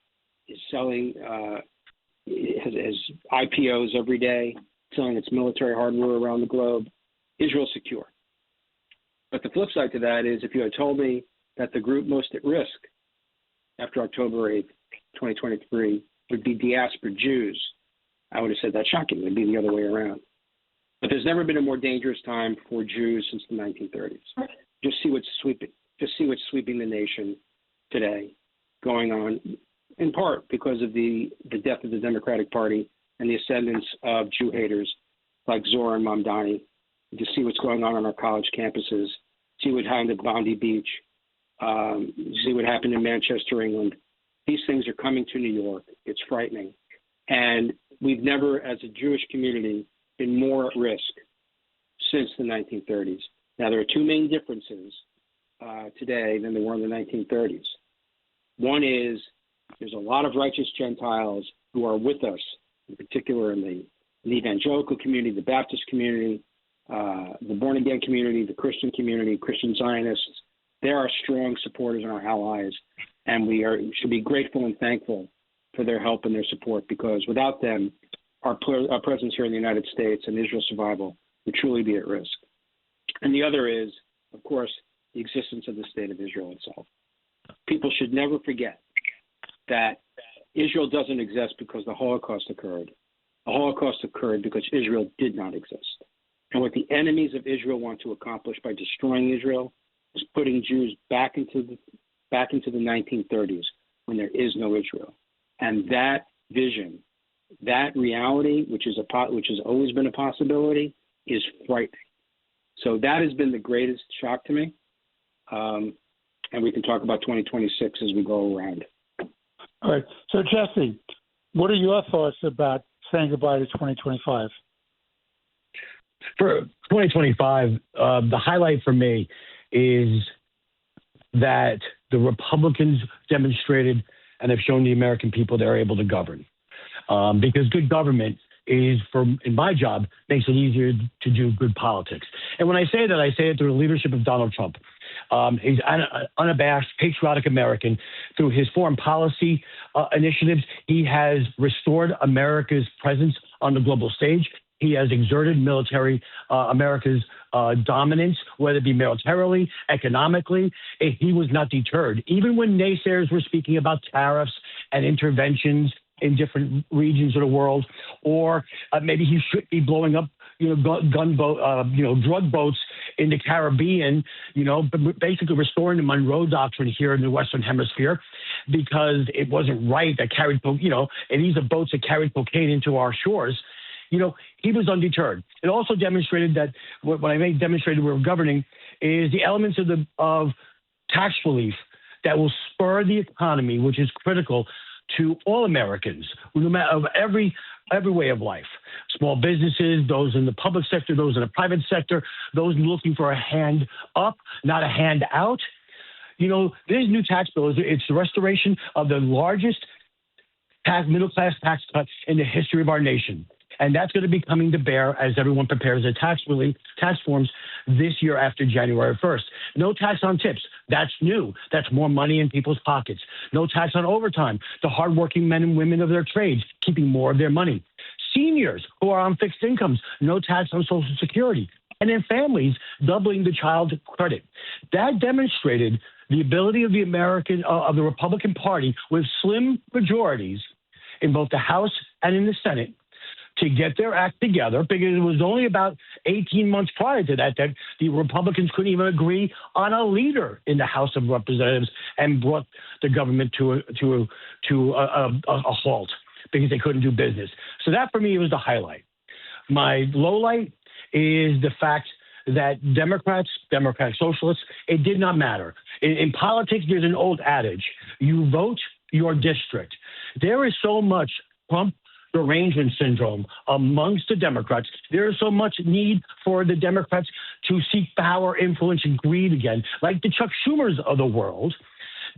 Speaker 10: is selling, has IPOs every day, selling its military hardware around the globe. Israel's secure. But the flip side to that is if you had told me that the group most at risk after October 8th, 2023 would be diaspora Jews, I would have said that's shocking. It would be the other way around. But there's never been a more dangerous time for Jews since the 1930s. Just see what's sweeping the nation today, going on in part because of the death of the Democratic Party and the ascendance of Jew haters like Zoran Mamdani. To see what's going on our college campuses, see what happened at Bondi Beach, see what happened in Manchester, England. These things are coming to New York. It's frightening. And we've never, as a Jewish community, been more at risk since the 1930s. Now, there are two main differences today than there were in the 1930s. One is there's a lot of righteous Gentiles who are with us, in particular in the evangelical community, the Baptist community, the born-again community, the Christian community, Christian Zionists. They're our strong supporters and our allies, and we should be grateful and thankful for their help and their support, because without them, our presence here in the United States and Israel's survival would truly be at risk. And the other is, of course, the existence of the state of Israel itself. People should never forget that Israel doesn't exist because the Holocaust occurred. The Holocaust occurred because Israel did not exist. And what the enemies of Israel want to accomplish by destroying Israel is putting Jews back into the 1930s when there is no Israel. And that vision, that reality, which has always been a possibility, is frightening. So that has been the greatest shock to me. And we can talk about 2026 as we go around.
Speaker 9: All right. So, Jesse, what are your thoughts about saying goodbye to 2025?
Speaker 11: For 2025, the highlight for me is that the Republicans demonstrated and have shown the American people they're able to govern. Because good government is, in my job, makes it easier to do good politics. And when I say that, I say it through the leadership of Donald Trump. He's an unabashed, patriotic American. Through his foreign policy initiatives, he has restored America's presence on the global stage. He has exerted America's dominance, whether it be militarily, economically. He was not deterred. Even when naysayers were speaking about tariffs and interventions in different regions of the world, or maybe he should be blowing up, drug boats in the Caribbean, basically restoring the Monroe Doctrine here in the Western Hemisphere, because it wasn't right that carried, and these are boats that carried cocaine into our shores. He was undeterred. It also demonstrated that what I mean demonstrated we're governing is the elements of tax relief that will spur the economy, which is critical to all Americans, no matter of every way of life. Small businesses, those in the public sector, those in the private sector, those looking for a hand up, not a hand out. This new tax bill, it's the restoration of the largest middle-class tax cut in the history of our nation. And that's going to be coming to bear as everyone prepares their tax forms this year after January 1st. No tax on tips. That's new. That's more money in people's pockets. No tax on overtime. The hardworking men and women of their trades keeping more of their money. Seniors who are on fixed incomes. No tax on Social Security. And in families, doubling the child credit. That demonstrated the ability of the Republican Party with slim majorities in both the House and in the Senate to get their act together, because it was only about 18 months prior to that the Republicans couldn't even agree on a leader in the House of Representatives and brought the government to a halt because they couldn't do business. So that, for me, was the highlight. My low light is the fact that Democratic socialists, it did not matter. In politics, there's an old adage: you vote your district. There is so much Trump derangement syndrome amongst the Democrats. There is so much need for the Democrats to seek power, influence, and greed again, like the Chuck Schumers of the world,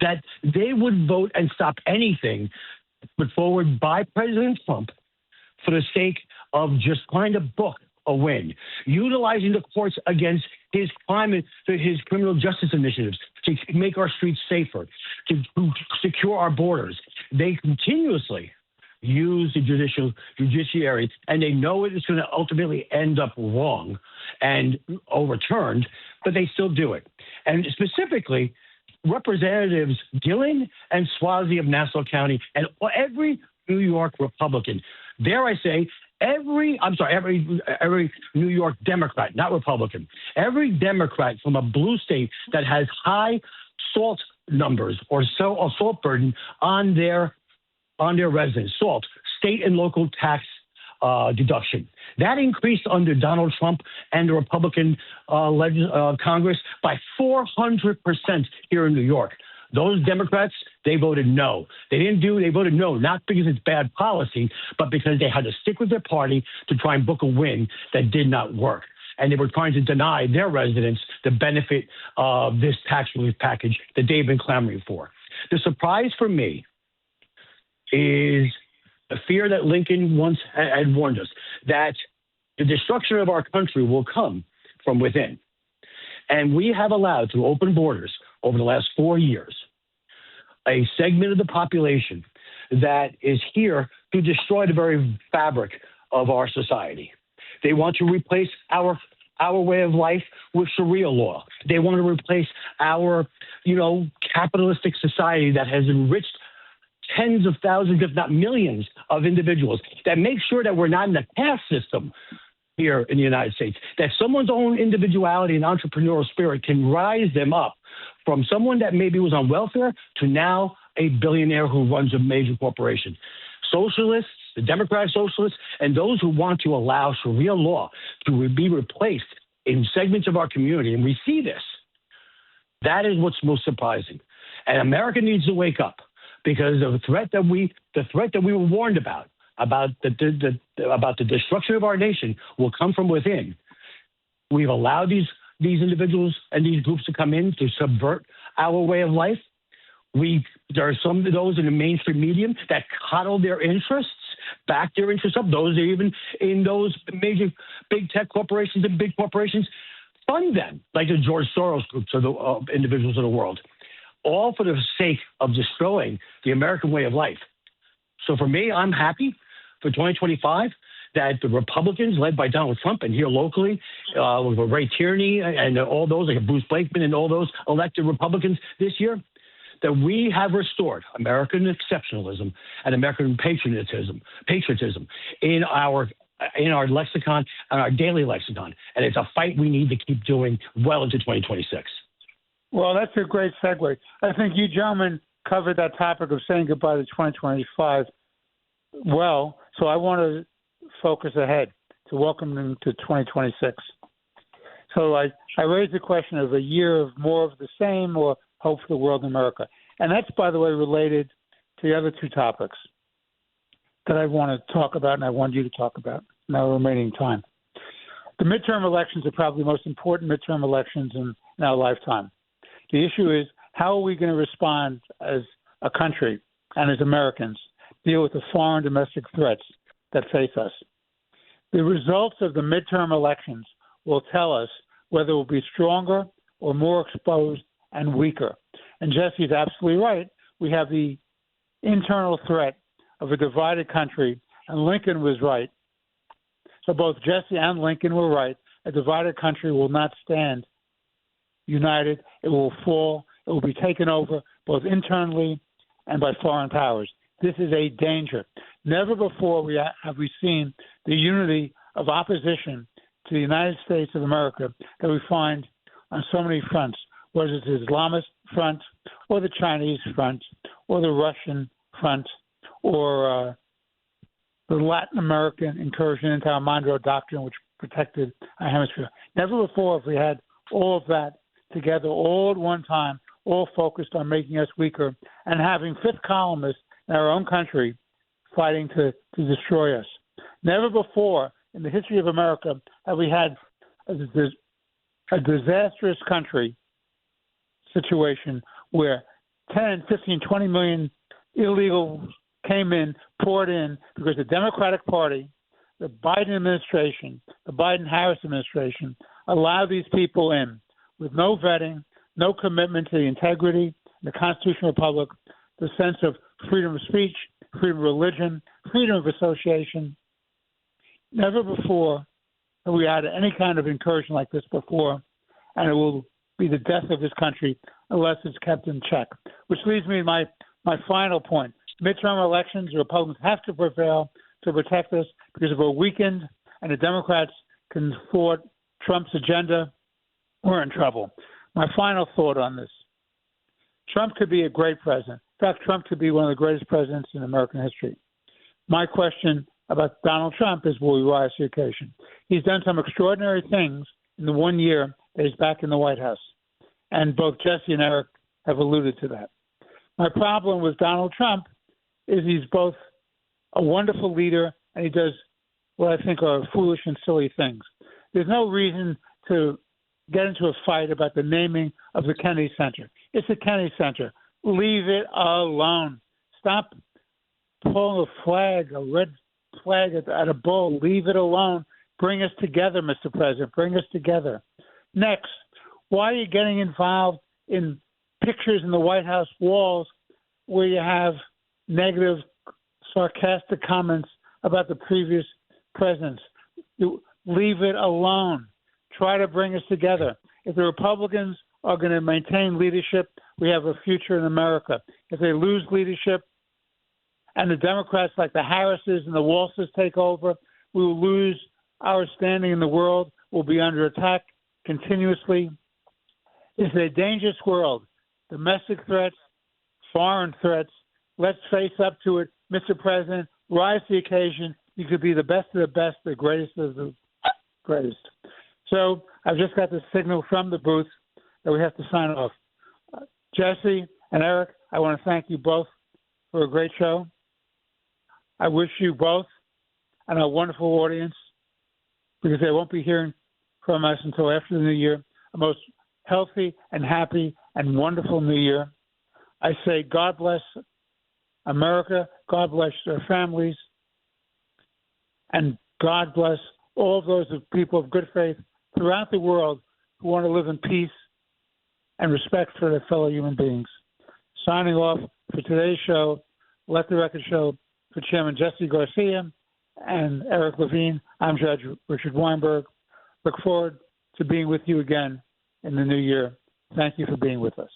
Speaker 11: that they would vote and stop anything put forward by President Trump for the sake of just trying to book a win, utilizing the courts against his criminal justice initiatives to make our streets safer, to secure our borders. They continuously use the judiciary, and they know it is going to ultimately end up wrong and overturned, but they still do it. And specifically, Representatives Gillen and Swazi of Nassau County and every New York Republican, dare I say, every New York Democrat, not Republican, every Democrat from a blue state that has high SALT numbers or SALT burden on their residents, SALT, state and local tax deduction. That increased under Donald Trump and the Republican Congress by 400% here in New York. Those Democrats, they voted no. They voted no, not because it's bad policy, but because they had to stick with their party to try and book a win that did not work. And they were trying to deny their residents the benefit of this tax relief package that they've been clamoring for. The surprise for me is the fear that Lincoln once had warned us, that the destruction of our country will come from within. And we have allowed, through open borders over the last 4 years, a segment of the population that is here to destroy the very fabric of our society. They want to replace our way of life with Sharia law. They want to replace our, capitalistic society that has enriched tens of thousands, if not millions, of individuals, that make sure that we're not in a caste system here in the United States, that someone's own individuality and entrepreneurial spirit can rise them up from someone that maybe was on welfare to now a billionaire who runs a major corporation. Socialists, the Democratic socialists, and those who want to allow Sharia law to be replaced in segments of our community, and we see this, that is what's most surprising. And America needs to wake up, because of the threat that we were warned about the destruction of our nation will come from within. We've allowed these individuals and these groups to come in to subvert our way of life. There are some of those in the mainstream media that coddle their interests, back their interests up. Those are even in those major big tech corporations and big corporations fund them, like the George Soros groups or the individuals of the world, all for the sake of destroying the American way of life. So for me, I'm happy for 2025 that the Republicans, led by Donald Trump, and here locally, with Ray Tierney and all those, like Bruce Blakeman and all those elected Republicans this year, that we have restored American exceptionalism and American patriotism in our lexicon and our daily lexicon. And it's a fight we need to keep doing well into 2026.
Speaker 9: Well, that's a great segue. I think you gentlemen covered that topic of saying goodbye to 2025 well, so I want to focus ahead to welcome them to 2026. So I raised the question of a year of more of the same or hope for the world in America. And that's, by the way, related to the other two topics that I want to talk about and I want you to talk about in our remaining time. The midterm elections are probably the most important midterm elections in our lifetime. The issue is, how are we going to respond as a country and as Americans, deal with the foreign domestic threats that face us? The results of the midterm elections will tell us whether we'll be stronger or more exposed and weaker. And Jesse's absolutely right. We have the internal threat of a divided country, and Lincoln was right. So both Jesse and Lincoln were right. A divided country will not stand united. It will fall. It will be taken over both internally and by foreign powers. This is a danger. Never before have we seen the unity of opposition to the United States of America that we find on so many fronts, whether it's the Islamist front or the Chinese front or the Russian front or the Latin American incursion into our Monroe Doctrine, which protected our hemisphere. Never before have we had all of that together, all at one time, all focused on making us weaker and having fifth columnists in our own country fighting to destroy us. Never before in the history of America have we had a disastrous country situation where 10, 15, 20 million illegals came in, poured in, because the Democratic Party, the Biden administration, the Biden-Harris administration allowed these people in with no vetting, no commitment to the integrity, the constitutional republic, the sense of freedom of speech, freedom of religion, freedom of association. Never before have we had any kind of incursion like this before, and it will be the death of this country unless it's kept in check. Which leads me to my final point. Midterm elections, the Republicans have to prevail to protect us, because if we're weakened and the Democrats can thwart Trump's agenda, we're in trouble. My final thought on this. Trump could be a great president. In fact, Trump could be one of the greatest presidents in American history. My question about Donald Trump is, will he rise to the occasion? He's done some extraordinary things in the 1 year that he's back in the White House. And both Jesse and Eric have alluded to that. My problem with Donald Trump is he's both a wonderful leader and he does what I think are foolish and silly things. There's no reason to get into a fight about the naming of the Kennedy Center. It's the Kennedy Center. Leave it alone. Stop pulling a flag, a red flag at a bull. Leave it alone. Bring us together, Mr. President. Bring us together. Next, why are you getting involved in pictures in the White House walls where you have negative, sarcastic comments about the previous presidents? Leave it alone. Try to bring us together. If the Republicans are going to maintain leadership, we have a future in America. If they lose leadership, and the Democrats like the Harrises and the Walshs take over, we will lose our standing in the world. We'll be under attack continuously. It's a dangerous world. Domestic threats, foreign threats. Let's face up to it. Mr. President, rise to the occasion. You could be the best of the best, the greatest of the greatest. So I've just got the signal from the booth that we have to sign off. Jesse and Eric, I want to thank you both for a great show. I wish you both and a wonderful audience, because they won't be hearing from us until after the new year, a most healthy and happy and wonderful new year. I say God bless America, God bless their families, and God bless all those people of good faith throughout the world who want to live in peace and respect for their fellow human beings. Signing off for today's show, Let the Record Show, for Chairman Jesse Garcia and Eric Levine, I'm Judge Richard Weinberg. Look forward to being with you again in the new year. Thank you for being with us.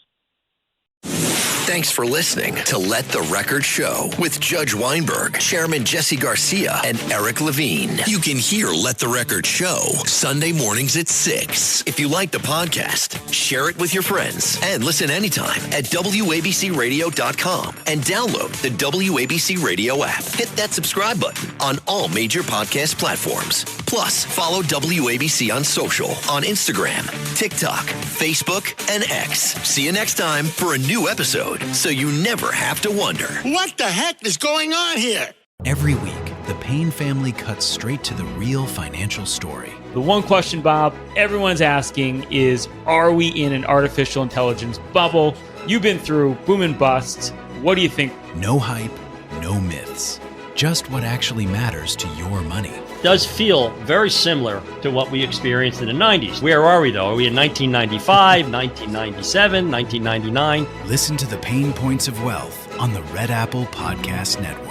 Speaker 8: Thanks for listening to Let the Record Show with Judge Weinberg, Chairman Jesse Garcia, and Eric Levine. You can hear Let the Record Show Sunday mornings at 6. If you like the podcast, share it with your friends and listen anytime at WABCRadio.com and download the WABC Radio app. Hit that subscribe button on all major podcast platforms. Plus, follow WABC on social on Instagram, TikTok, Facebook, and X. See you next time for a new episode, so you never have to wonder,
Speaker 13: what the heck is going on here?
Speaker 1: Every week, the Payne family cuts straight to the real financial story.
Speaker 2: The one question, Bob, everyone's asking is, are we in an artificial intelligence bubble? You've been through boom and bust. What do you think?
Speaker 1: No hype, no myths. Just what actually matters to your money.
Speaker 3: Does feel very similar to what we experienced in the 90s. Where are we, though? Are we in 1995, 1997, 1999?
Speaker 1: Listen to the Pain Points of Wealth on the Red Apple Podcast Network.